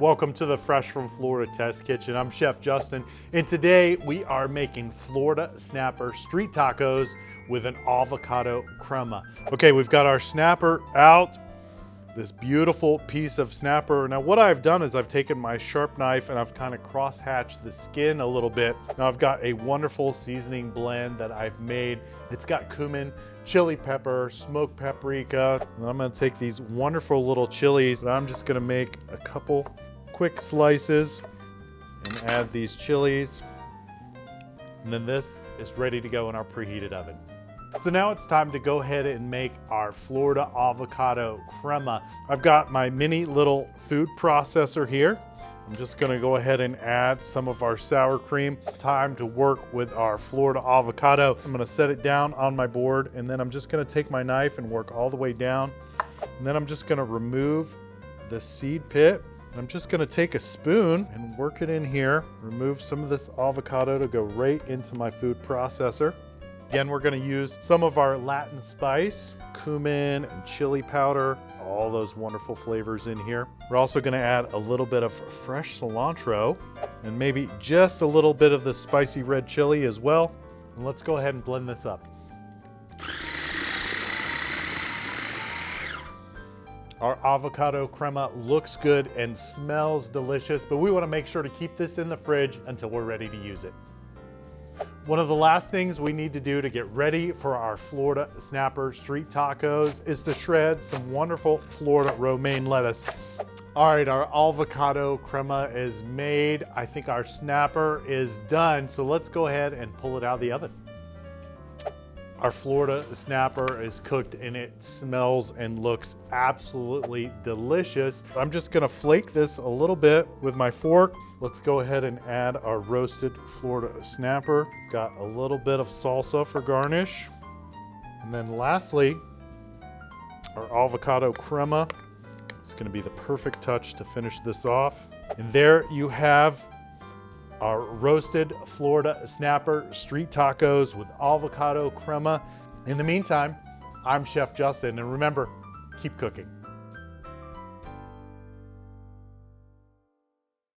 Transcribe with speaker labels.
Speaker 1: Welcome to the Fresh from Florida Test Kitchen. I'm Chef Justin, and today we are making Florida snapper street tacos with an avocado crema. Okay, we've got our snapper out, this beautiful piece of snapper. Now what I've done is I've taken my sharp knife and I've kind of cross-hatched the skin a little bit. Now I've got a wonderful seasoning blend that I've made. It's got cumin, chili pepper, smoked paprika. And I'm gonna take these wonderful little chilies and I'm just gonna make a couple quick slices and add these chilies. And then this is ready to go in our preheated oven. So now it's time to go ahead and make our Florida avocado crema. I've got my mini little food processor here. I'm just gonna go ahead and add some of our sour cream. Time to work with our Florida avocado. I'm gonna set it down on my board and then I'm just gonna take my knife and work all the way down. And then I'm just gonna remove the seed pit. I'm just gonna take a spoon and work it in here. Remove some of this avocado to go right into my food processor. Again, we're gonna use some of our Latin spice, cumin and chili powder, all those wonderful flavors in here. We're also gonna add a little bit of fresh cilantro and maybe just a little bit of the spicy red chili as well. And let's go ahead and blend this up. Our avocado crema looks good and smells delicious, but we wanna make sure to keep this in the fridge until we're ready to use it. One of the last things we need to do to get ready for our Florida snapper street tacos is to shred some wonderful Florida romaine lettuce. All right, our avocado crema is made. I think our snapper is done, so let's go ahead and pull it out of the oven. Our Florida snapper is cooked and it smells and looks absolutely delicious. I'm just gonna flake this a little bit with my fork. Let's go ahead and add our roasted Florida snapper. Got a little bit of salsa for garnish. And then lastly, our avocado crema. It's gonna be the perfect touch to finish this off. And there you have our roasted Florida snapper street tacos with avocado crema. In the meantime, I'm Chef Justin, and remember, keep cooking.